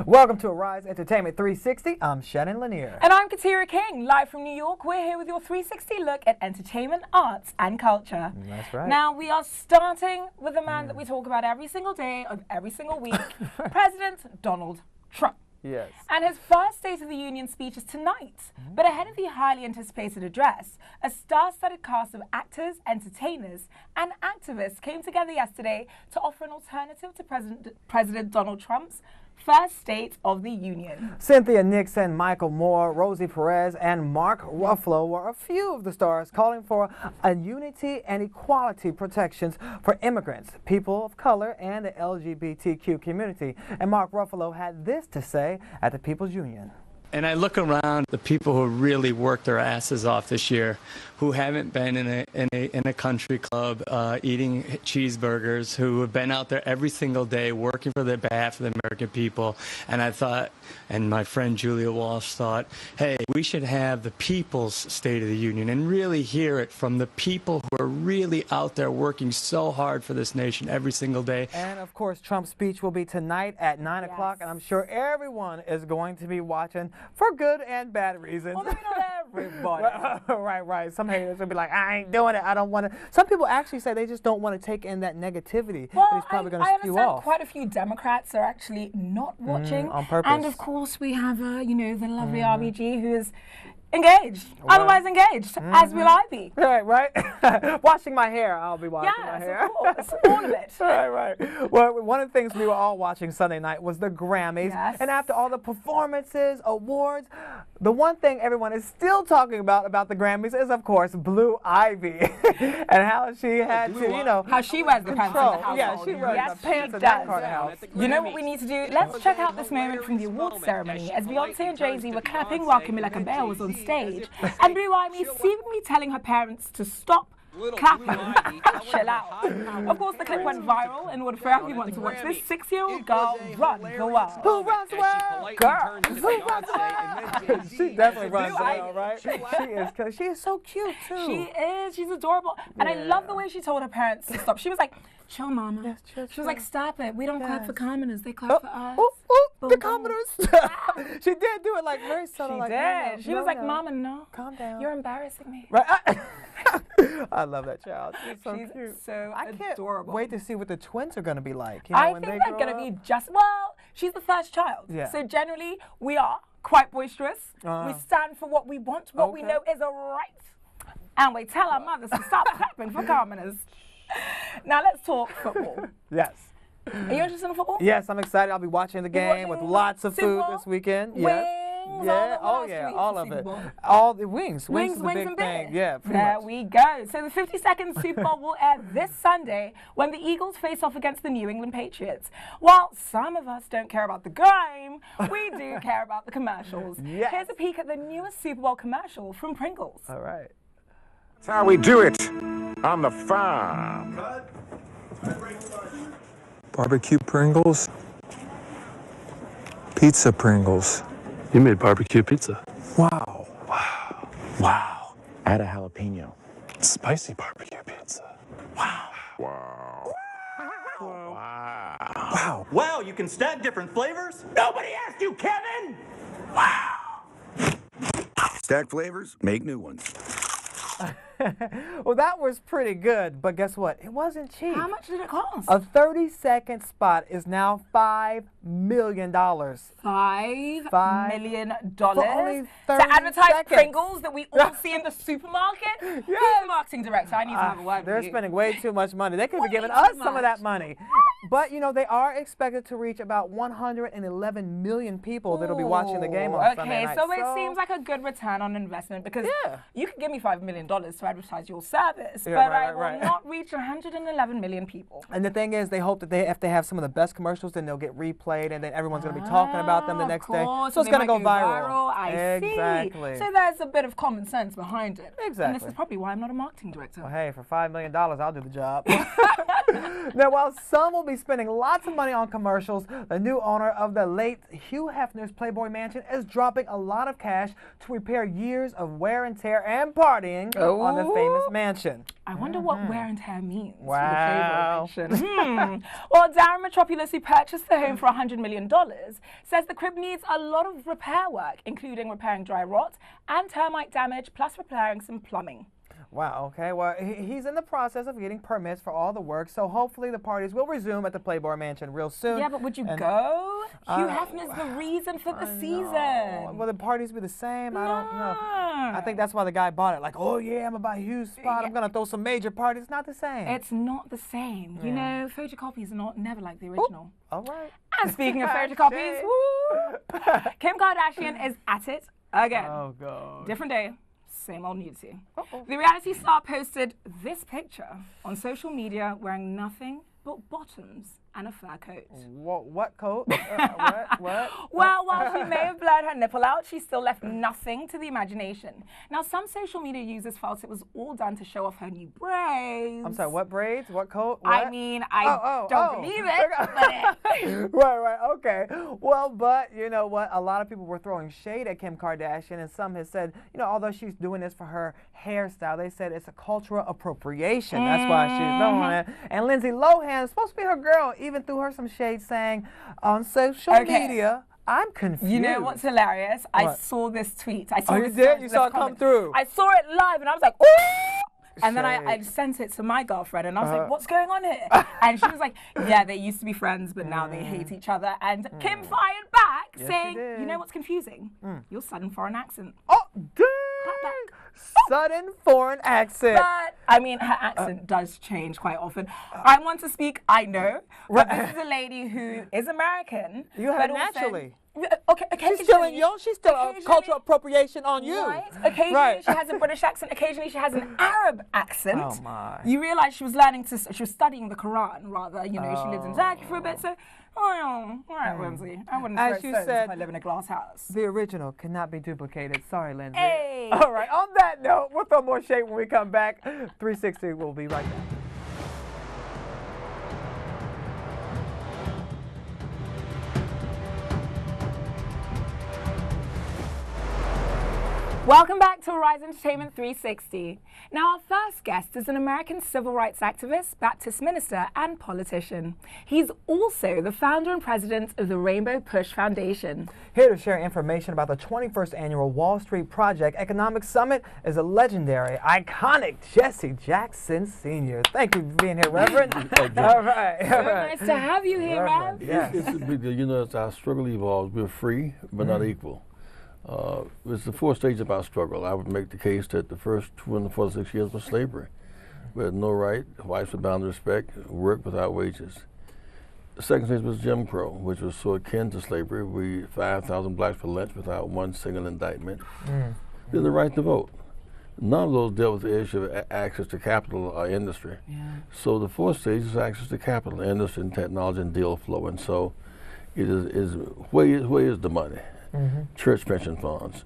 Welcome to ARISE Entertainment 360. I'm Shannon Lanier. And I'm Katira King, live from New York. We're here with your 360 look at entertainment, arts, and culture. That's right. Now, we are starting with the man that we talk about every single day of every single week, President Donald Trump. Yes. And his first State of the Union speech is tonight. But ahead of the highly anticipated address, a star-studded cast of actors, entertainers, and activists came together yesterday to offer an alternative to President Donald Trump's first State of the Union. Cynthia Nixon, Michael Moore, Rosie Perez, and Mark Ruffalo were a few of the stars calling for a unity and equality protections for immigrants, people of color, and the LGBTQ community. And Mark Ruffalo had this to say at the People's Union. And I look around the people who really worked their asses off this year, who haven't been in a country club eating cheeseburgers, who have been out there every single day working for the behalf of the American people. And I thought, and my friend Julia Walsh thought, hey, we should have the people's State of the Union and really hear it from the people who are really out there working so hard for this nation every single day. And of course, Trump's speech will be tonight at 9 o'clock, and I'm sure everyone is going to be watching for good and bad reasons. Well, maybe not everybody. Right. Some haters will be like, I ain't doing it. I don't want to. Some people actually say they just don't want to take in that negativity. Well, that he's probably going to I spew understand off. quite a few Democrats are actually not watching. On purpose. And of course, we have, you know, the lovely RBG who is engaged, otherwise engaged, as will I be. Right. Washing my hair, I'll be washing my hair. Yes, of course, all of it. Right. Well, one of the things we were all watching Sunday night was the Grammys. Yes. And after all the performances, awards, the one thing everyone is still talking about the Grammys is, of course, Blue Ivy. And how she had to, you know, how she wears the pants in the household. Yeah, she wears the pants in does. that part of the house. You know what we need to do? Let's check out this moment from the awards ceremony as Beyonce and Jay-Z were clapping while Camila Cabello was on stage. And Blue Ivy seemingly telling her parents to stop clapping, chill out. Of course, the clip went viral in order for everyone to watch this 6-year-old girl run the world. Who runs the world? Girl. Who runs the world? She definitely runs the world, right? She is so cute, too. She is. She's adorable. And I love the way she told her parents to stop. She was like, chill, mama. Yes, chill. She was like, stop it. We don't clap for commoners. They clap for us. The commoners. She did do it like very subtle. She did. She was like, Mama, no. Calm down. You're embarrassing me. Right. I love that child. She's so cute. So I can't adorable. wait to see what the twins are going to be like. You know, I when think they they're going grow to be up. just, well, she's the first child. Yeah. So generally, we are quite boisterous. We stand for what we want, what we know is a right. And we tell our mothers to stop clapping for commoners. Now let's talk football. Yes. Are you interested in football? Yes, I'm excited. I'll be watching the game with lots of food this weekend. Wings, Yeah. All of it. All the wings. Wings is the big and thing. beer. Yeah, pretty There much. we go. So the 52nd Super Bowl will air this Sunday when the Eagles face off against the New England Patriots. While some of us don't care about the game, we do care about the commercials. Yes. Here's a peek at the newest Super Bowl commercial from Pringles. All right. That's how we do it on the farm. Barbecue Pringles, pizza Pringles. You made barbecue pizza. Wow. Wow. Add a jalapeno. Spicy barbecue pizza. Wow. Wow. Wow, you can stack different flavors? Nobody asked you, Kevin! Wow. Stack flavors, make new ones. Well, that was pretty good, but guess what? It wasn't cheap. How much did it cost? A 30-second spot is now $5 million. $5 million For only 30 to advertise seconds. Pringles that we all see in the supermarket? Who's the marketing director? I need to have a word They're with you. spending way too much money. They could be Way giving too us some much. of that money. But, you know, they are expected to reach about 111 million people that'll be watching the game on Sunday night. So it seems like a good return on investment because you can give me $5 million to advertise your service, but I will not reach 111 million people. And the thing is, they hope that if they have some of the best commercials, then they'll get replayed, and then everyone's going to be talking about them the next day. So it's going to go viral. I see. So there's a bit of common sense behind it. Exactly. And this is probably why I'm not a marketing director. Well, hey, for $5 million, I'll do the job. Now, while some will be spending lots of money on commercials, the new owner of the late Hugh Hefner's Playboy Mansion is dropping a lot of cash to repair years of wear and tear and partying on the famous mansion. I wonder what wear and tear means Wow. for the Playboy Mansion. Well, Darren Metropolis, who purchased the home for $100 million, says the crib needs a lot of repair work, including repairing dry rot and termite damage, plus repairing some plumbing. Wow, okay. Well, he's in the process of getting permits for all the work, so hopefully the parties will resume at the Playboy Mansion real soon. Yeah, but would you go? Hugh Hefner's the reason for the season. Will the parties be the same? I don't know. I think that's why the guy bought it. Like, oh yeah, I'm gonna buy Hugh's spot. I'm gonna throw some major parties. It's not the same. It's not the same. You know, photocopies are never like the original. All right. And speaking of photocopies, woo, Kim Kardashian is at it again. Oh, God. Different day, same old nudity. The reality star posted this picture on social media wearing nothing but bottoms and a fur coat. What coat? What? Well, while she may have blurred her nipple out, she still left nothing to the imagination. Now, some social media users felt it was all done to show off her new braids. I'm sorry, what braids? What coat? What? I mean, I don't believe it. But Right, okay. Well, but you know what? A lot of people were throwing shade at Kim Kardashian, and some have said, you know, although she's doing this for her hairstyle, they said it's a cultural appropriation. That's why she's doing it. And Lindsay Lohan is supposed to be her girl, even threw her some shade saying on social media, I'm confused. you know what's hilarious? I saw this tweet. I saw you did? You saw it come through? I saw it live, and I was like, ooh! And then I sent it to my girlfriend, and I was like, what's going on here? And she was like, yeah, they used to be friends, but now they hate each other. And Kim fired back, saying, you know what's confusing? Your sudden foreign accent. Oh, dang! Sudden foreign accent. But, I mean, her accent does change quite often. I want to speak, I know, but this is a lady who is American. You have it naturally. Okay, She's still cultural appropriation on you. Right. Occasionally she has a British accent. Occasionally she has an Arab accent. Oh my. You realize she was studying the Quran rather. You know, she lived in Turkey for a bit. So, all right, Lindsay. I wouldn't throw stones if I live in a glass house. The original cannot be duplicated. Sorry, Lindsay. Hey. All right. On that note, we'll throw more shade when we come back. 360 will be right back. Welcome back to ARISE Entertainment 360. Now, our first guest is an American civil rights activist, Baptist minister, and politician. He's also the founder and president of the Rainbow Push Foundation. Here to share information about the 21st annual Wall Street Project Economic Summit is a legendary, iconic Jesse Jackson Sr. Thank you for being here, Reverend. All right. Nice to have you here, Rev. Yes. It's a big deal. You know, as our struggle evolves, we're free, but not equal. It's the four stages of our struggle. I would make the case that the first 246 years was slavery. We had no right, whites were bound to respect, work without wages. The second stage was Jim Crow, which was so akin to slavery. We 5,000 blacks were lynched without one single indictment. Then the right to vote. None of those dealt with the issue of access to capital or industry. So the fourth stage is access to capital, industry, and technology, and deal flow. And so it is where is the money? Church pension funds,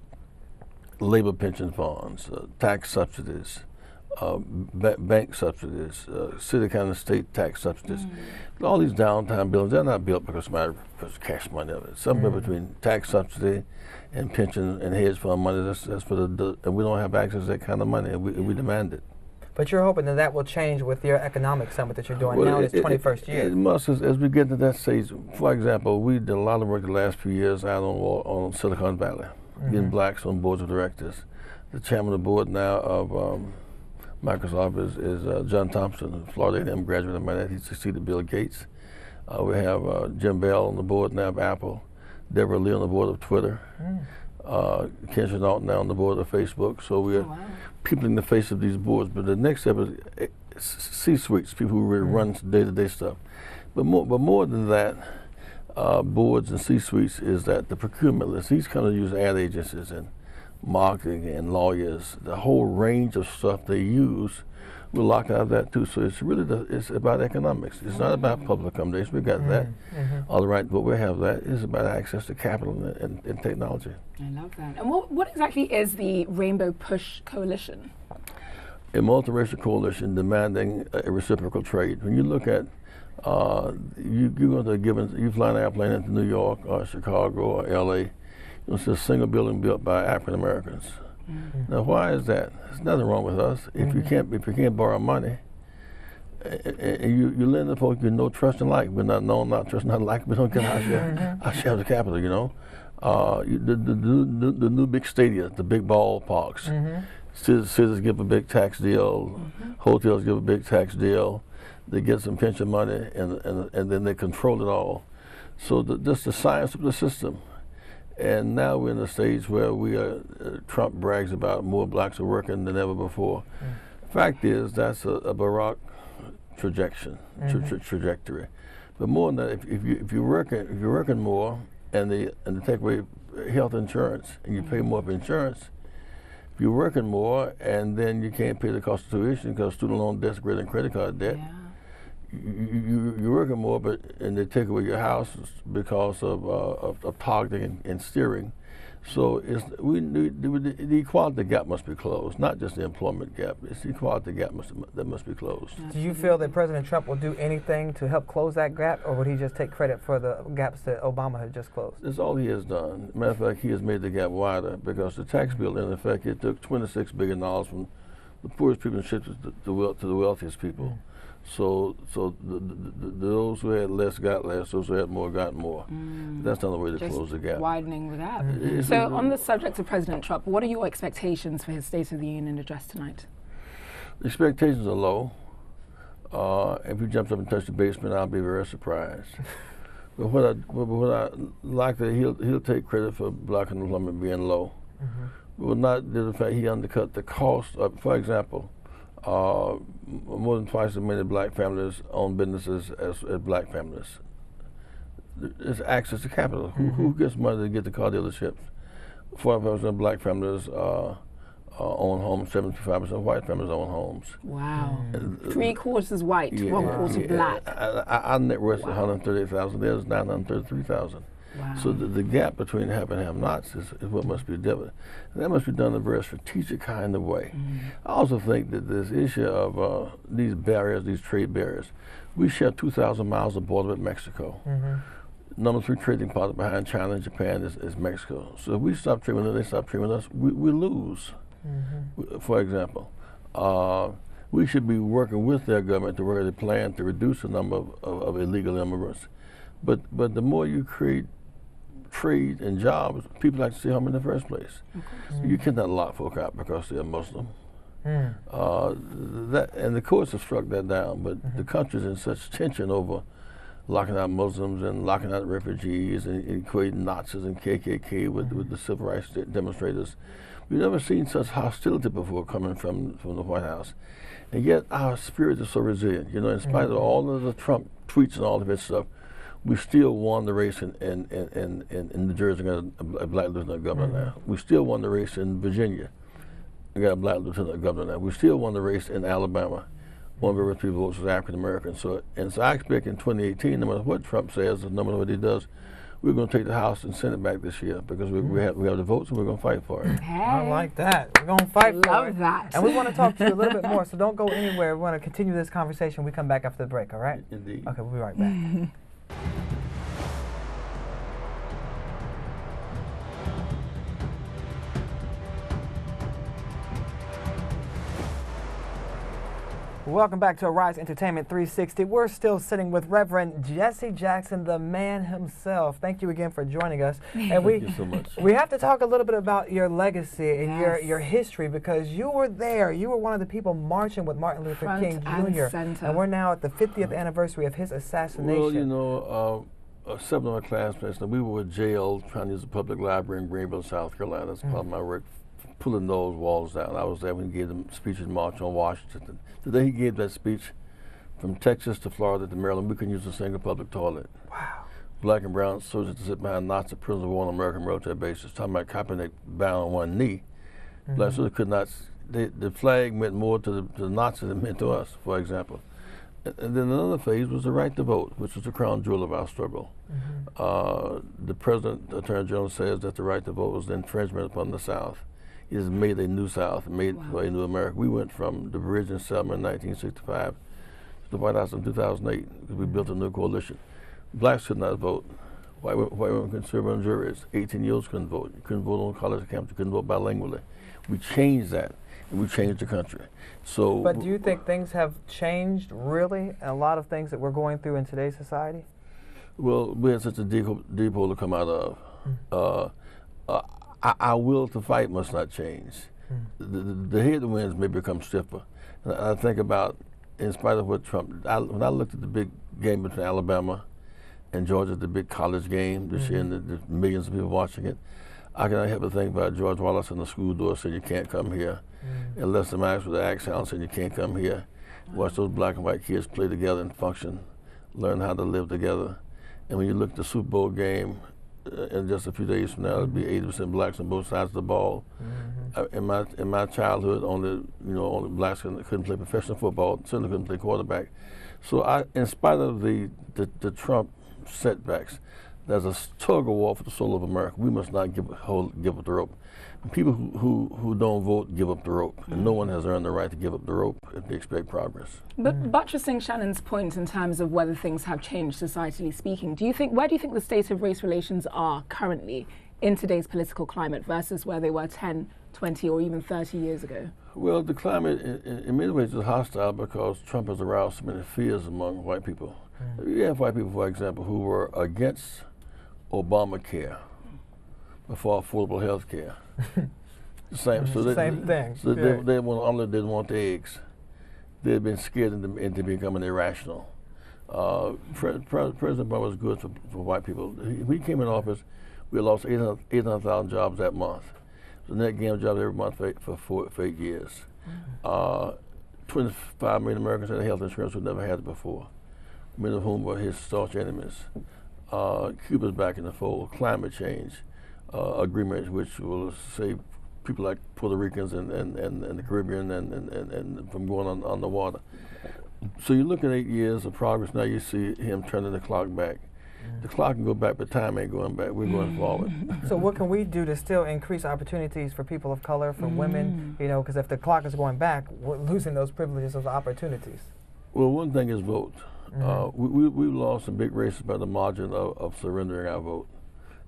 labor pension funds, tax subsidies, bank subsidies, city, county, state tax subsidies. All these downtown buildings, they're not built because somebody puts cash money of it. Somewhere between tax subsidy and pension and hedge fund money, that's for and we don't have access to that kind of money, and we demand it. But you're hoping that will change with your economic summit that you're doing now in its 21st year. It must, as we get to that stage. For example, we did a lot of work the last few years out on Silicon Valley, getting blacks on boards of directors. The chairman of the board now of Microsoft is John Thompson, a Florida A&M graduate of mine. He succeeded Bill Gates. We have Jim Bell on the board now of Apple, Deborah Lee on the board of Twitter. Ken Chenault now on the board of Facebook. So we are people in the face of these boards. But the next step is C-suites, people who really run day-to-day stuff. But more than that, boards and C-suites is that the procurement list. These kind of use ad agencies and marketing and lawyers. The whole range of stuff they use, we're locked out of that too. So it's really it's about economics. It's not about public accommodation. We got that. All right, but we have that. It's about access to capital and technology. I love that. And what exactly is the Rainbow Push Coalition? a multiracial coalition demanding a reciprocal trade. When you look at, you're going to you fly an airplane into New York or Chicago or LA, you'll see a single building built by African Americans. Now, why is that? There's nothing wrong with us. If you can't borrow money, and you lend to folks you know, trust, and like. We're not known, not trust, not like. We don't get our share of the capital. You know, the new big stadia, the big ballparks. Cities give a big tax deal. Hotels give a big tax deal. They get some pension money, and then they control it all. So just the science of the system. And now we're in a stage where Trump brags about more blacks are working than ever before. Fact is, that's a Barack trajectory. But more than that, if you're working more, and they take away health insurance, and you pay more for insurance, if you're working more, and then you can't pay the cost of tuition because student loan debt's greater than credit card debt. You're working more, and they take away your house because of targeting and steering. So the equality gap must be closed, not just the employment gap. It's the equality gap that must be closed. Do you feel that President Trump will do anything to help close that gap, or would he just take credit for the gaps that Obama had just closed? That's all he has done. Matter of fact, he has made the gap wider because the tax bill, in effect, it took $26 billion from the poorest people and shipped it to the wealthiest people. So those who had less got less, those who had more got more. That's not the way to close the gap. Widening the gap. So on the subject of President Trump, what are your expectations for his State of the Union address tonight? The expectations are low. If he jumps up and touches the basement, I'll be very surprised. But what I like that he'll take credit for black unemployment being low. But not the fact he undercut the cost of, for example, more than twice as many black families own businesses as black families. There's access to capital. Who gets money to get the car dealerships? 45% of black families own homes, 75% of white families own homes. Wow. 3/4 white, 1/4 black. Our net worth is $138,000, there's $933,000. Wow. So the gap between have and have-nots is what must be dealt. And that must be done in a very strategic kind of way. I also think that this issue of these barriers, these trade barriers, we share 2,000 miles of border with Mexico. Number 3 trading partner behind China and Japan is Mexico. So if we stop trading with them, they stop trading with us, we lose. For example, we should be working with their government to work at a plan to reduce the number of illegal immigrants. But the more you create trade and jobs, people like to see home in the first place. You cannot lock folk out because they're Muslim. And the courts have struck that down, but the country's in such tension over locking out Muslims and locking out refugees and equating Nazis and KKK with the civil rights demonstrators. We've never seen such hostility before coming from the White House. And yet our spirit is so resilient. You know, in spite of all of the Trump tweets and all of his stuff, we still won the race in New Jersey. We got a black lieutenant governor now. We still won the race in Virginia. We got a black lieutenant governor now. We still won the race in Alabama. One of the first people votes was African American. So I expect in 2018, no matter what Trump says, no matter what he does, we're going to take the House and Senate back this year because we have the votes and we're going to fight for it. Hey. I like that. We're going to fight for it. Love that. And we want to talk to you a little bit more, so don't go anywhere. We want to continue this conversation. We come back after the break, all right? Indeed. Okay, we'll be right back. Welcome back to ARISE Entertainment 360. We're still sitting with Reverend Jesse Jackson, the man himself. Thank you again for joining us. And Thank you so much. We have to talk a little bit about your legacy and your history, because you were there. You were one of the people marching with Martin Luther King Jr. And we're now at the 50th anniversary of his assassination. Well, you know, 7 of my classmates, we were jailed trying to use the public library in Greenville, South Carolina. That's part of my work, pulling those walls down. I was there when he gave the speech in March on Washington. The day he gave that speech, from Texas to Florida to Maryland, we couldn't use a single public toilet. Wow. Black and brown soldiers to sit behind Nazi prisoners of war on American military bases, talking about Kaepernick bound on one knee. Black soldiers could not, the flag meant more to the Nazis than it meant to us, for example. And then another phase was the right to vote, which was the crown jewel of our struggle. The President, Attorney General, says that the right to vote was an infringement upon the South. is made a new South, made a new America. We went from the bridge in Selma in 1965 to the White House in 2008 because we built a new coalition. Blacks could not vote. White women couldn't serve on juries. 18-year-olds couldn't vote. You couldn't vote on college campuses. You couldn't vote bilingually. We changed that, and we changed the country. So. But do you think things have changed, really? A lot of things that we're going through in today's society? Well, we had such a deep hole to come out of. Our will to fight must not change. The headwinds may become stiffer. And I think about, in spite of what Trump, when I looked at the big game between Alabama and Georgia, the big college game this year, and the millions of people watching it, I cannot help but think about George Wallace on the school door saying, "You can't come here." And Lester Maddox with the axe hound saying, "You can't come here." Watch those black and white kids play together and function, learn how to live together. And when you look at the Super Bowl game, in just a few days from now, it'll be 80% blacks on both sides of the ball. In my childhood, only blacks couldn't play professional football, certainly couldn't play quarterback. So in spite of the Trump setbacks, there's a tug of war for the soul of America. We must not give up the rope. People who don't vote give up the rope, and no one has earned the right to give up the rope if they expect progress. But buttressing Shannon's point in terms of whether things have changed societally speaking, where do you think the state of race relations are currently in today's political climate versus where they were 10, 20, or even 30 years ago? Well, the climate in many ways is hostile because Trump has aroused so many fears among white people. You have white people, for example, who were against Obamacare before affordable health care. Same thing. So they want omelet, didn't want the eggs. They've been scared into becoming irrational. President Obama was good for white people. When he came in office, we lost 800,000 jobs that month. So net gain of jobs every month for 8 years. 25 million Americans had health insurance who never had it before, many of whom were his staunch enemies. Cuba's back in the fold. Climate change agreements, which will save people like Puerto Ricans and the Caribbean and from going on the water. So you look at 8 years of progress. Now you see him turning the clock back. The clock can go back, but time ain't going back. We're going forward. So what can we do to still increase opportunities for people of color, for women? You know, because if the clock is going back, we're losing those privileges, those opportunities. Well, one thing is vote. We've lost some big races by the margin of surrendering our vote.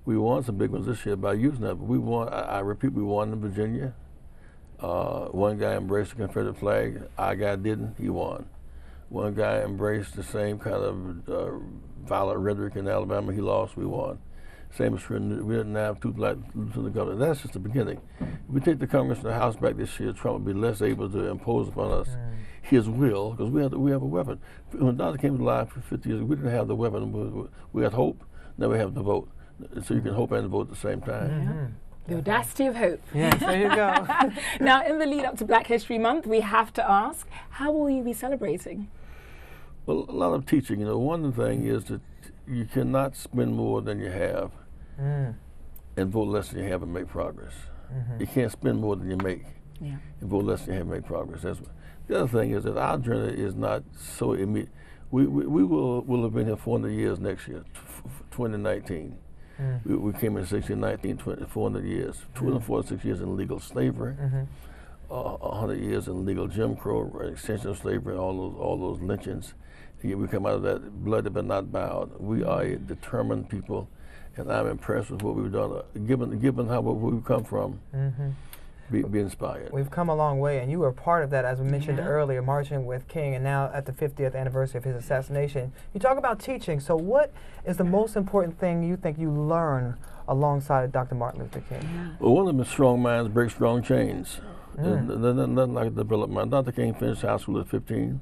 We won some big ones this year by using that, but we won, I repeat, we won in Virginia. One guy embraced the Confederate flag. Our guy didn't, he won. One guy embraced the same kind of violent rhetoric in Alabama, he lost, we won. Same is true, we didn't have two black lieutenant governors. That's just the beginning. If we take the Congress and the House back this year, Trump would be less able to impose upon us his will, because we have a weapon. When Dr. came to life for 50 years, we didn't have the weapon. We had hope, now we have the vote. So you can hope and vote at the same time. The audacity of hope. Yes, there you go. Now, in the lead up to Black History Month, we have to ask, how will you be celebrating? Well, a lot of teaching. You know, one thing is that you cannot spend more than you have and vote less than you have and make progress. You can't spend more than you make and vote less than you have and make progress. The other thing is that our journey is not so immediate. We will have been here 400 years next year, 2019. We came in 1619, 400 years, 246 years in legal slavery, 100 years in legal Jim Crow, extension of slavery, all those lynchings. And yet we come out of that blooded but not bowed. We are a determined people, and I'm impressed with what we've done. Given where we've come from, be inspired. We've come a long way, and you were part of that, as we mentioned earlier, marching with King, and now at the 50th anniversary of his assassination. You talk about teaching, so what is the most important thing you think you learn alongside Dr. Martin Luther King? Well, one of them is strong minds break strong chains. Nothing like a developed mind. Dr. King finished high school at 15,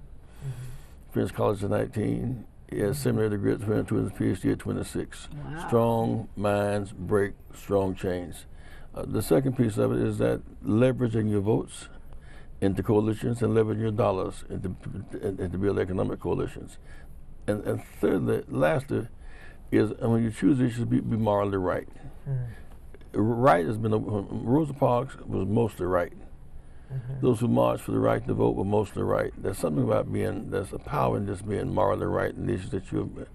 finished college at 19. He has seminary degree at 22 and his PhD at 26. Wow. Strong minds break strong chains. The second piece of it is that leveraging your votes into coalitions and leveraging your dollars into build economic coalitions. And thirdly, lastly, is when you choose issues, be morally right. Right has been, Rosa Parks was mostly right. Those who marched for the right to vote were mostly right. There's something about there's a power in just being morally right in the issues that you,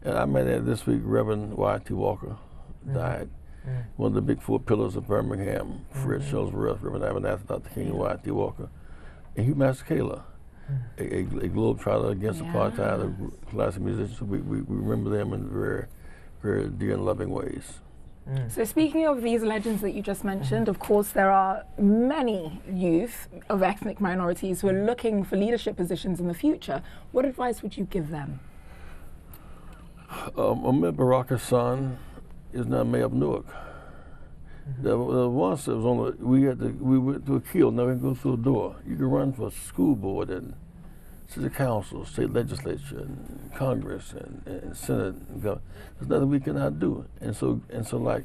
and I met that this week, Reverend Y.T. Walker died. One of the big four pillars of Birmingham, Fred Shuttlesworth, Reverend Abernathy, Dr. King White, D. Walker, and Hugh Masekela, a globetrotter against apartheid, a classic musician. So we remember them in very, very dear and loving ways. So speaking of these legends that you just mentioned, of course there are many youth of ethnic minorities who are looking for leadership positions in the future. What advice would you give them? Ahmed Baraka's son is now mayor of Newark. There once it was on we went to a kill, never go through a door. You can run for school board and city council, state legislature, and Congress, and Senate, and government. There's nothing we cannot do. And so like,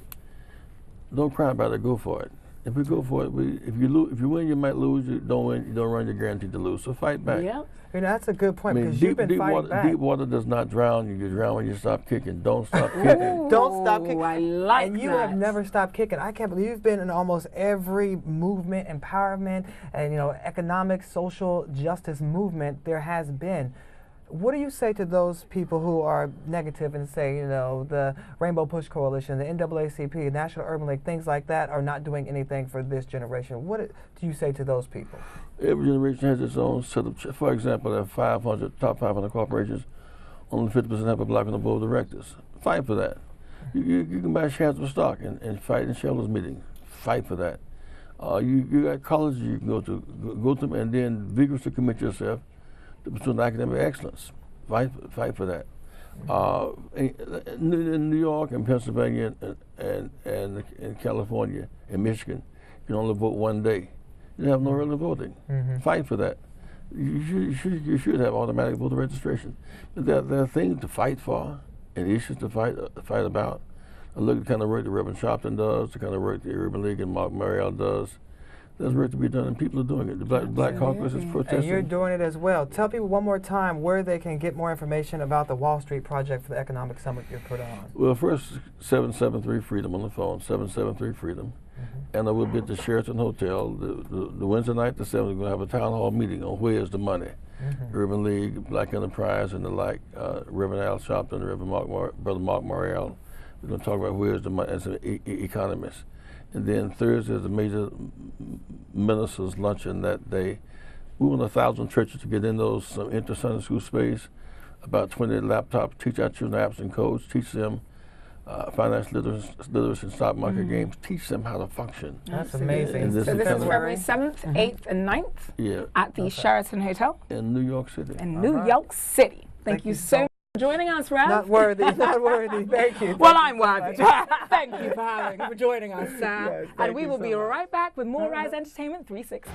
don't cry about it. Go for it. If we go for it, if you win, you might lose. You don't win, you don't run. You're guaranteed to lose. So fight back. Yeah. You know, that's a good point, because you've been fighting back. Deep water does not drown you. You drown when you stop kicking. Don't stop kicking. Don't stop kicking. I like and you that. have never stopped kicking. I can't believe you've been in almost every movement, empowerment, and economic, social justice movement there has been. What do you say to those people who are negative and say, the Rainbow Push Coalition, the NAACP, National Urban League, things like that are not doing anything for this generation? What do you say to those people? Every generation has its own set of, for example, there are top 500 corporations, only 50% have a black on the board of directors. Fight for that. You can buy shares of stock and fight in shareholders meetings. Fight for that. You got colleges you can go to them, and then vigorously commit yourself to pursuing academic excellence. Fight for that. In New York and Pennsylvania and California and Michigan, you can only vote one day. You have no early voting. Fight for that. You should have automatic voter registration. But there are things to fight for and issues to fight about. I look at the kind of work that Reverend Sharpton does, the kind of work the Urban League and Mark Mariel does. There's work to be done, and people are doing it. The Black Caucus is protesting. And you're doing it as well. Tell people one more time where they can get more information about the Wall Street Project for the Economic Summit you're put on. Well, first, 773-FREEDOM on the phone, 773-FREEDOM. And I will be at the Sheraton Hotel the Wednesday night, the 7th. We're going to have a town hall meeting on where's the money. Urban League, Black Enterprise, and the like. Reverend Al Sharpton, Brother Mark Mariel. We're going to talk about where's the money as an economist. And then Thursday is the major ministers' luncheon that day. We want 1,000 churches to get in those inter-Sunday school space, about 20 laptops, teach our children apps and codes, teach them financial literacy and stock market games, teach them how to function. That's amazing. So this is February 7th, 8th, and 9th at the Sheraton Hotel? In New York City. In New York City. Thank you so much for joining us, Rev. Not worthy, not worthy. Thank you. Well, I'm worthy. Thank you for joining us, Sam. Yes, and we will be right back with more Rise Entertainment 360.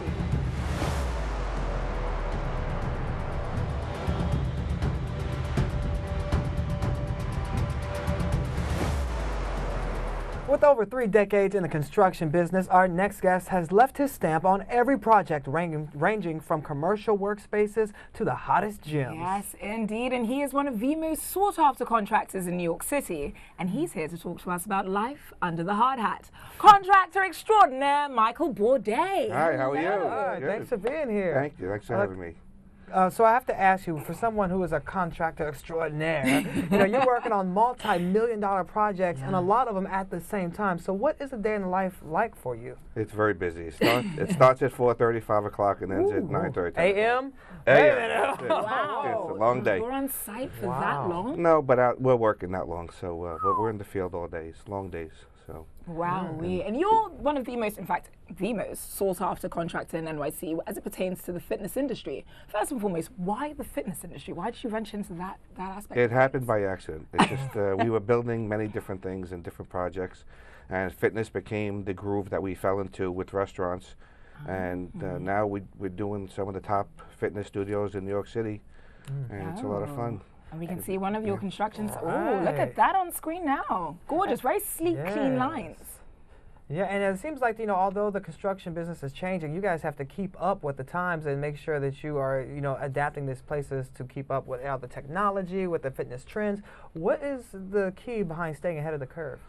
With over 3 decades in the construction business, our next guest has left his stamp on every project ranging from commercial workspaces to the hottest gyms. Yes, indeed. And he is one of the most sought-after contractors in New York City. And he's here to talk to us about life under the hard hat. Contractor extraordinaire, Michael Bordes. Hi, how are you? Hi, thanks for being here. Thank you. Thanks for having me. So I have to ask you, for someone who is a contractor extraordinaire, you're working on multi-million-dollar projects and a lot of them at the same time. So what is a day in life like for you? It's very busy. It starts at 4:30, 5 o'clock, and ends at 9:30. A.M.? A.M. Wow. It's a long day. You're on site for that long? No, but we're working that long, so but we're in the field all days, long days. So. Wow, and you're one of the most, in fact, the most sought-after contractor in NYC as it pertains to the fitness industry. First and foremost, why the fitness industry? Why did you venture into that aspect? It happened by accident. It's just we were building many different things and different projects, and fitness became the groove that we fell into with restaurants. And now we're doing some of the top fitness studios in New York City, and it's a lot of fun. And we can see one of your constructions. Oh, look at that on screen now. Gorgeous, very sleek, clean lines. Yeah, and it seems like, although the construction business is changing, you guys have to keep up with the times and make sure that you are, adapting these places to keep up with all the technology, with the fitness trends. What is the key behind staying ahead of the curve?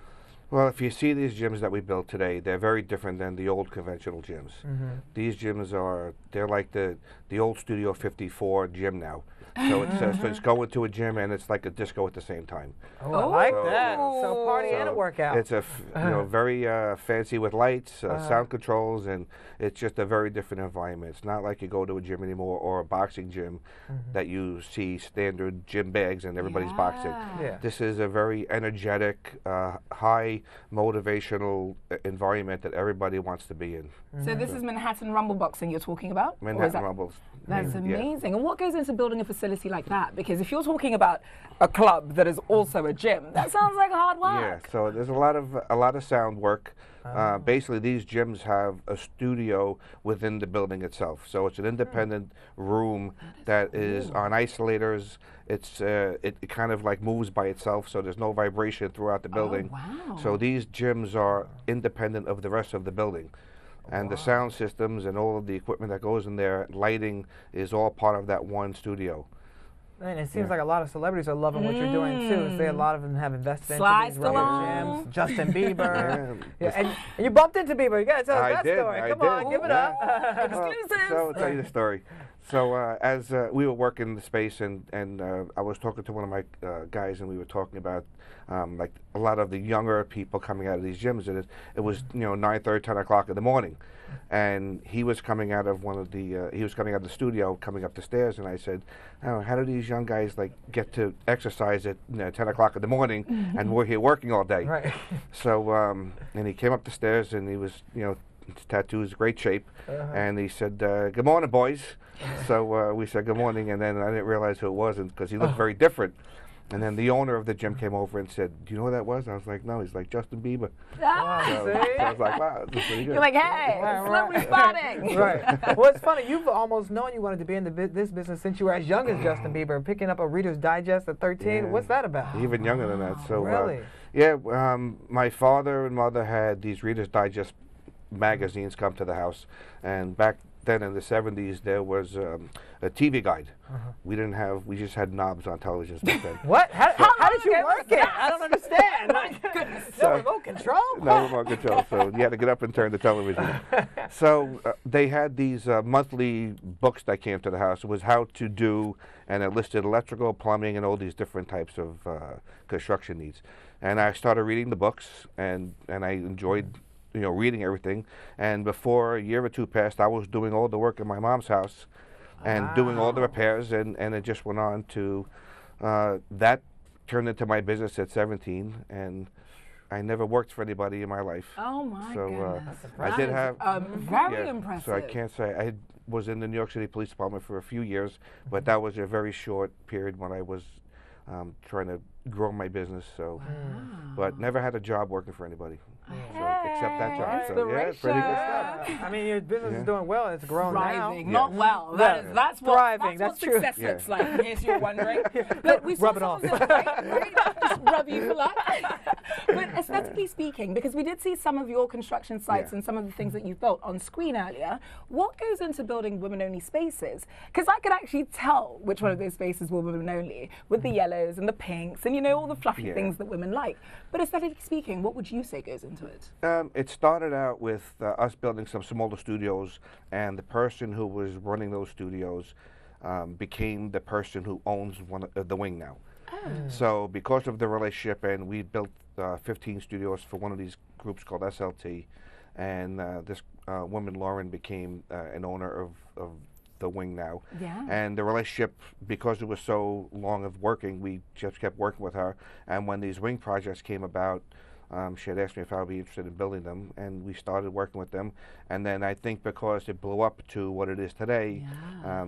Well, if you see these gyms that we built today, they're very different than the old conventional gyms. These gyms they're like the old Studio 54 gym now. So it's going to a gym and it's like a disco at the same time. Oh, I like that. So party and a workout. It's very fancy with lights, sound controls, and it's just a very different environment. It's not like you go to a gym anymore or a boxing gym that you see standard gym bags and everybody's boxing. Yeah. This is a very energetic, high motivational environment that everybody wants to be in. So this is Manhattan Rumble Boxing you're talking about? Manhattan Rumbles. That's amazing. And what goes into building a facility like that? Because if you're talking about a club that is also a gym, that sounds like hard work. Yeah, so there's a lot of sound work. Basically, these gyms have a studio within the building itself. So it's an independent room that is on isolators. It kind of like moves by itself, so there's no vibration throughout the building. Wow. So these gyms are independent of the rest of the building. And the sound systems and all of the equipment that goes in there, lighting, is all part of that one studio. And it seems like a lot of celebrities are loving what you're doing too. A lot of them have invested into these rubber gyms. Justin Bieber. And you bumped into Bieber. You gotta tell us that story. Come on, give it up. Exclusive. So I'll tell you the story. So as we were working the space, and I was talking to one of my guys, and we were talking about like a lot of the younger people coming out of these gyms, and it was 9:30, 10 o'clock in the morning, and he was coming out of the studio, coming up the stairs, and I said, "Oh, how do these young guys like get to exercise at 10 o'clock in the morning, and we're here working all day?" Right. So and he came up the stairs, and he was his tattoos, great shape, and he said, "Good morning, boys." So we said good morning, and then I didn't realize who it was because he looked very different. And then the owner of the gym came over and said, "Do you know who that was?" I was like, "No." He's like, "Justin Bieber." So I was like, "Wow, that's pretty good." You're like, "Hey, celebrity spotting." Right. Well, it's funny. You've almost known you wanted to be in this business since you were as young as Justin Bieber, picking up a Reader's Digest at 13. Yeah. What's that about? Even younger than that. So really? My father and mother had these Reader's Digest magazines come to the house, and back then in the 70s there was a TV guide. We just had knobs on televisions back then. What? How did you work it? I don't understand. No remote control? No remote control, so you had to get up and turn the television. So they had these monthly books that came to the house. It was how to do, and it listed electrical, plumbing, and all these different types of construction needs. And I started reading the books, and I enjoyed reading everything. And before a year or two passed, I was doing all the work in my mom's house and doing all the repairs, and it just went on to that turned into my business at 17, and I never worked for anybody in my life. Oh my goodness. I did have very impressive. So I can't say I was in the New York City Police Department for a few years, but that was a very short period when I was trying to grow my business. So, but never had a job working for anybody. Except that job. So, yeah, pretty good stuff. I mean, your business is doing well. It's grown thriving, now. not well. That's what thriving. That's true. Success looks like, in case you're wondering. But we rub it off. Right? Just rub you for luck. But aesthetically speaking, because we did see some of your construction sites and some of the things that you've built on screen earlier, what goes into building women-only spaces? Because I could actually tell which one of those spaces were women-only, with the yellows and the pinks and all the fluffy things that women like. But aesthetically speaking, what would you say goes into it? It started out with us building some smaller studios, and the person who was running those studios became the person who owns the wing now. So because of the relationship, and we built 15 studios for one of these groups called SLT, and this woman, Lauren, became an owner of the wing now. And the relationship, because it was so long of working, we just kept working with her. And when these wing projects came about, she had asked me if I would be interested in building them, and we started working with them. And then I think because it blew up to what it is today,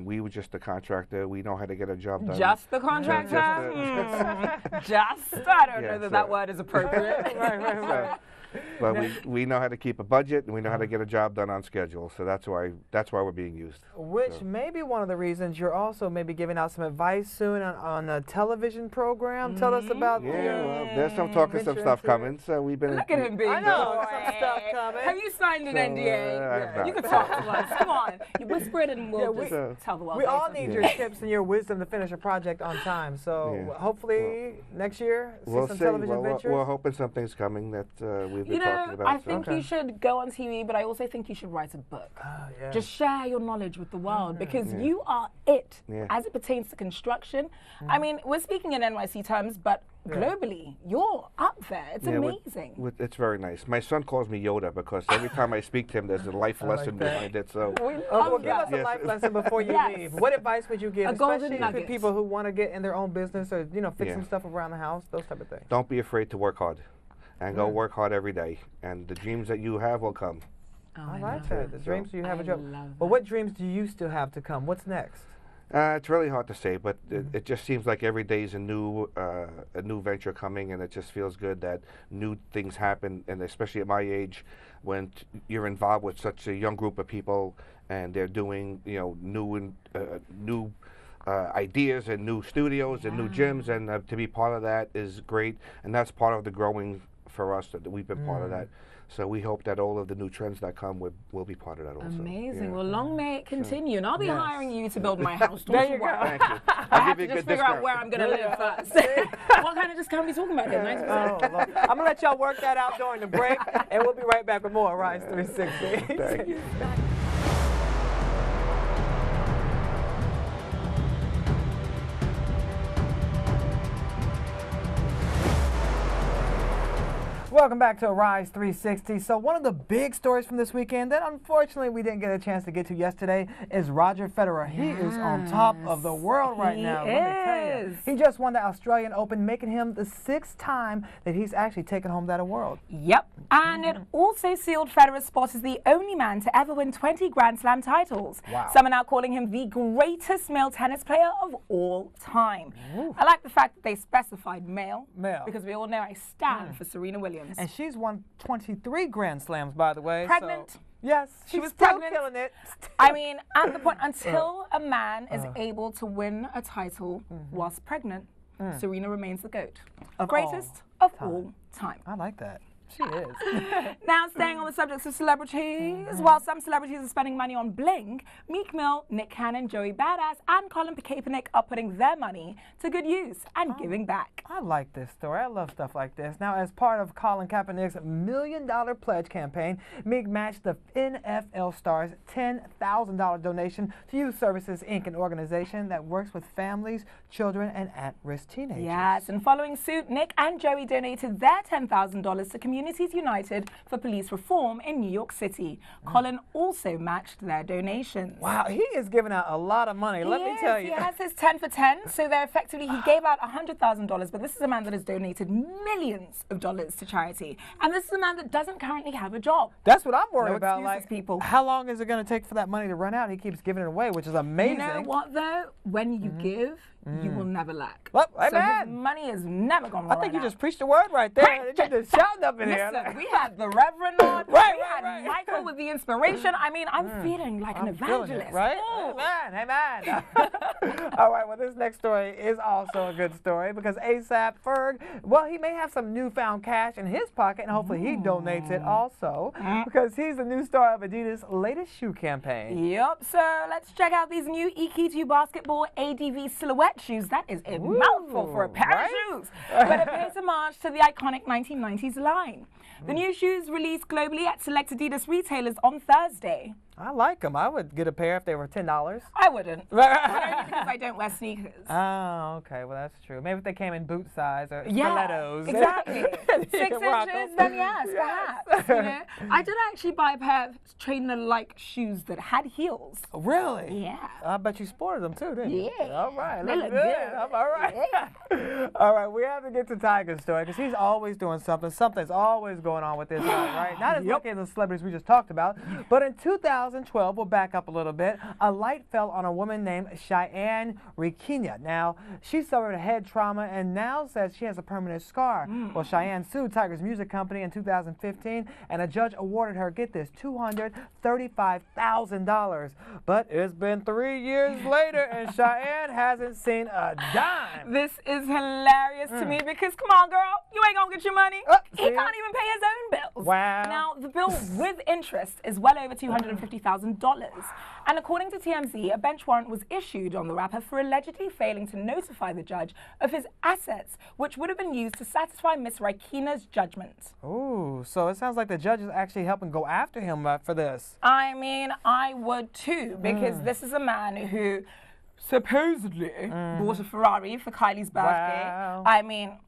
we were just the contractor. We know how to get a job done. Just the contractor? I don't know that word is appropriate. Right. But we know how to keep a budget, and we know how to get a job done on schedule. So that's why we're being used. Which may be one of the reasons you're also maybe giving out some advice soon on a television program. Tell us about well, there's some talking some stuff coming. we've been. Look at him being I know, boy. some stuff coming. Have you signed an NDA? I have not. You can talk to us. Come on. You whisper it and we'll we- just tell the world. We all later. need your tips and your wisdom to finish a project on time. So hopefully next year, We'll some see. television ventures. We're hoping something's coming that we've been You know, talking about. I think you should go on TV, but I also think you should write a book. Yeah. Just share your knowledge with the world because you are it as it pertains to construction. I mean, we're speaking in NYC terms, but globally, you're up there. It's amazing. It's very nice. My son calls me Yoda because every time I speak to him, there's a life lesson behind it. So, well, give us a life lesson before you leave. What advice would you give, A golden especially nugget. to people who want to get in their own business or fix some stuff around the house, those type of things? don't be afraid to work hard, and go work hard every day, and the dreams that you have will come. I like that. The dreams you have a job. love Well, what dreams do you still have to come? What's next? It's really hard to say, but it just seems like every day is a new venture coming, and it just feels good that new things happen, and especially at my age, when you're involved with such a young group of people, and they're doing new ideas and new studios and new gyms, and to be part of that is great, and that's part of the growing for us that we've been part of that. So we hope that all of the new trends that come will be part of that also. Amazing. Yeah. Well, long may it continue. And I'll be hiring you to build my house. There you go. Thank you. I I'll have give to you a just good figure out discount. where I'm going to live first. What kind of discount are we talking about here? 90%? Oh, Lord. I'm going to let y'all work that out during the break, and we'll be right back with more ARISE 360. Thank you. Welcome back to ARISE 360. So one of the big stories from this weekend that unfortunately we didn't get a chance to get to yesterday is Roger Federer. He is on top of the world right now. Let me tell you. He just won the Australian Open, making him the 6th time that he's actually taken home that award. Yep. And it also sealed Federer's spot as the only man to ever win 20 Grand Slam titles. Wow. Some are now calling him the greatest male tennis player of all time. I like the fact that they specified male. Because we all know I stand for Serena Williams. And she's won 23 Grand Slams, by the way. Pregnant. So, yes, She was still pregnant. killing it. I mean, at the point, until a man is able to win a title whilst pregnant, Serena remains the GOAT. Greatest of all time. I like that. She is. Now, staying on the subject of celebrities, while some celebrities are spending money on bling, Meek Mill, Nick Cannon, Joey Badass, and Colin Kaepernick are putting their money to good use and giving back. I like this story. I love stuff like this. Now, as part of Colin Kaepernick's $1 million pledge campaign, Meek matched the NFL star's $10,000 donation to Youth Services, Inc., an organization that works with families, children, and at-risk teenagers. Yes, and following suit, Nick and Joey donated their $10,000 to Communities United for Police Reform in New York City. Colin also matched their donations. Wow, he is giving out a lot of money, let me tell you. He has his 10 for 10, so they're effectively, he gave out $100,000, but this is a man that has donated millions of dollars to charity. And this is a man that doesn't currently have a job. That's what I'm worried No about. excuses, Like, people. how long is it going to take for that money to run out? He keeps giving it away, which is amazing. You know what, though? When you give, you will never lack. Well, So his amen. money is never going to I run think you out. just preached the word right there. You're just shouting up in here. Listen, we had the Reverend on. Right, we had right. Michael with the inspiration. I mean, I'm feeling like an Feeling evangelist. it, right? Ooh. Amen, amen. All right, well, this next story is also a good story because ASAP Ferg, well, he may have some newfound cash in his pocket, and hopefully he donates it also because he's the new star of Adidas' latest shoe campaign. Yep, so let's check out these new EQ2 basketball ADV silhouette shoes. That is a mouthful for a pair of shoes, but it pays homage to the iconic 1990s line. The new shoes released globally at select Adidas retailers on Thursday. I like them. I would get a pair if they were $10. I wouldn't. Only because I don't wear sneakers. Oh, okay. Well, that's true. Maybe if they came in boot size or Yeah, stilettos. exactly. 6 can rock inches, 'em. then yes, perhaps. You know? I did actually buy a pair of trainer-like shoes that had heels. Really? Yeah. I bet you sported them too, didn't you? Yeah. All right. They Look look good. All right. All right. We have to get to Tiger's story because he's always doing something. Something's always going on with this guy, right? Not as lucky as the celebrities we just talked about, but in 2000. 2012, we'll back up a little bit, a light fell on a woman named Cheyenne Riquina. Now, she suffered a head trauma and now says she has a permanent scar. Well, Cheyenne sued Tiger's music company in 2015, and a judge awarded her, get this, $235,000. But it's been 3 years later, and Cheyenne hasn't seen a dime. This is hilarious to me because, come on, girl, you ain't gonna get your money. He can't even pay his own bills. Wow. Now, the bill with interest is well over $250,000. And according to TMZ, a bench warrant was issued on the rapper for allegedly failing to notify the judge of his assets, which would have been used to satisfy Miss Riquina's judgment. Ooh, so it sounds like the judge is actually helping go after him for this. I mean, I would too, because this is a man who supposedly bought a Ferrari for Kylie's birthday. Wow. I mean,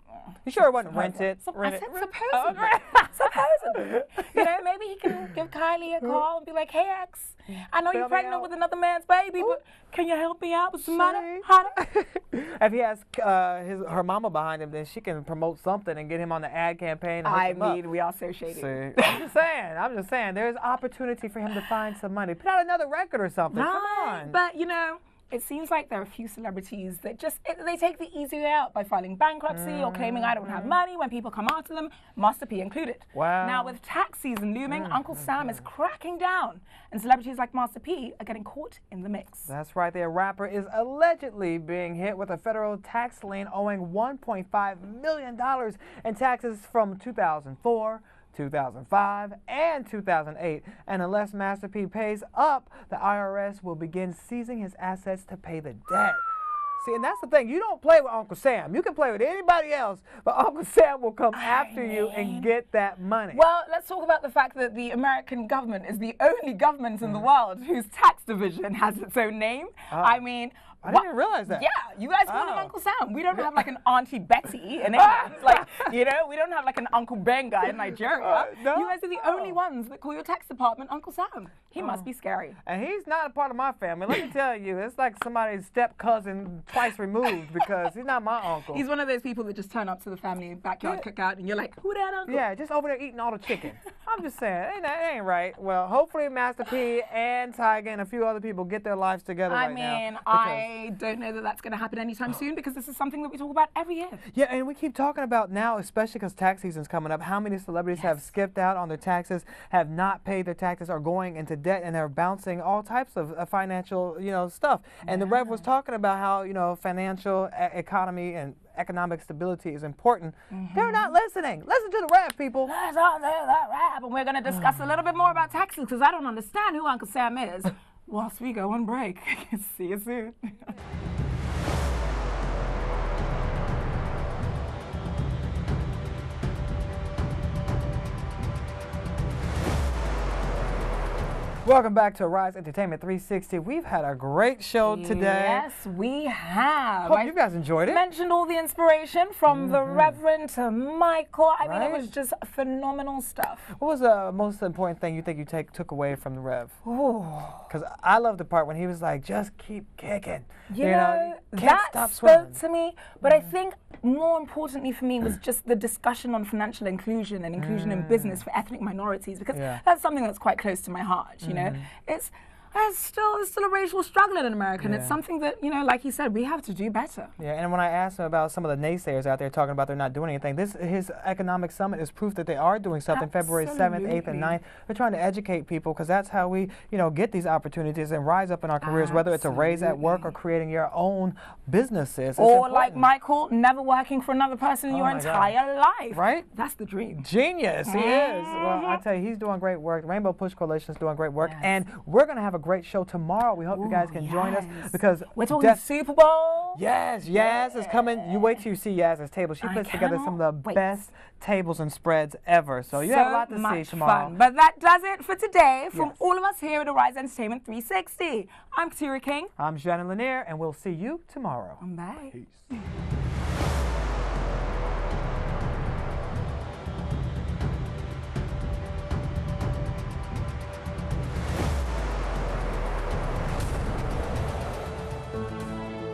you sure it wasn't rented? I said supposedly. Supposedly. You know, maybe he can give Kylie a call and be like, hey, X, I know you're pregnant with another man's baby, but can you help me out with some money? If he has her mama behind him, then she can promote something and get him on the ad campaign. I mean, we are so shady. See, I'm just saying, there's opportunity for him to find some money. Put out another record or something. Come on. But, you know, it seems like there are a few celebrities that they take the easy way out by filing bankruptcy or claiming I don't have money when people come after them, Master P included. Wow. Now, with tax season looming, Uncle Sam is cracking down, and celebrities like Master P are getting caught in the mix. That's right. Their rapper is allegedly being hit with a federal tax lien owing $1.5 million in taxes from 2004, 2005, and 2008, and unless Master P pays up, the IRS will begin seizing his assets to pay the debt. See, and that's the thing. You don't play with Uncle Sam. You can play with anybody else, but Uncle Sam will come after you and get that money. Well, let's talk about the fact that the American government is the only government in the world whose tax division has its own name. I mean, I didn't realize that. Yeah, you guys call him Uncle Sam. We don't have like an Auntie Betty in England. Like, you know, we don't have like an Uncle Benga in Nigeria. No? You guys are the only ones that call your tax department Uncle Sam. He must be scary. And he's not a part of my family. Let me tell you, it's like somebody's step cousin twice removed because he's not my uncle. He's one of those people that just turn up to the family backyard cookout and you're like, who that uncle? Yeah, just over there eating all the chicken. I'm just saying, it ain't right. Well, hopefully Master P and Tiger and a few other people get their lives together right now. I mean, I don't know that that's going to happen anytime soon because this is something that we talk about every year. Yeah, and we keep talking about now, especially because tax season's coming up, how many celebrities have skipped out on their taxes, have not paid their taxes, are going into debt, and they're bouncing all types of financial, stuff. And the Rev was talking about how, financial economy and economic stability is important. They're not listening. Listen to the Rev, people. Let's all do that rap, and we're going to discuss a little bit more about taxes because I don't understand who Uncle Sam is. Whilst we go on break. See you soon. Welcome back to ARISE Entertainment 360. We've had a great show today. Yes, we have. Hope you guys enjoyed it. Mentioned all the inspiration from the Reverend to Michael. I mean, it was just phenomenal stuff. What was the most important thing you think you took away from the Rev? Because I love the part when he was like, just keep kicking. You know, that spoke to me. But I think more importantly for me was just the discussion on financial inclusion and inclusion in business for ethnic minorities, because that's something that's quite close to my heart. You know, it's still a racial struggle in America, and it's something that, like he said, we have to do better. Yeah, and when I asked him about some of the naysayers out there talking about they're not doing anything, his economic summit is proof that they are doing something. February 7th, 8th, and 9th. They're trying to educate people because that's how we, get these opportunities and rise up in our careers, whether it's a raise at work or creating your own businesses. Or like Michael, never working for another person in your entire life. Right? That's the dream. Genius, he is. Well, I tell you, he's doing great work. Rainbow Push Coalition is doing great work, and we're going to have a great show tomorrow. We hope you guys can join us because we're talking Super Bowl. Yes, Yaz is coming. You wait till you see Yaz's table. She puts together some of the best tables and spreads ever. So you have a lot to see tomorrow. Fun. But that does it for today from all of us here at ARISE Entertainment 360. I'm Katura King. I'm Shannon Lanier, and we'll see you tomorrow. Bye. Peace.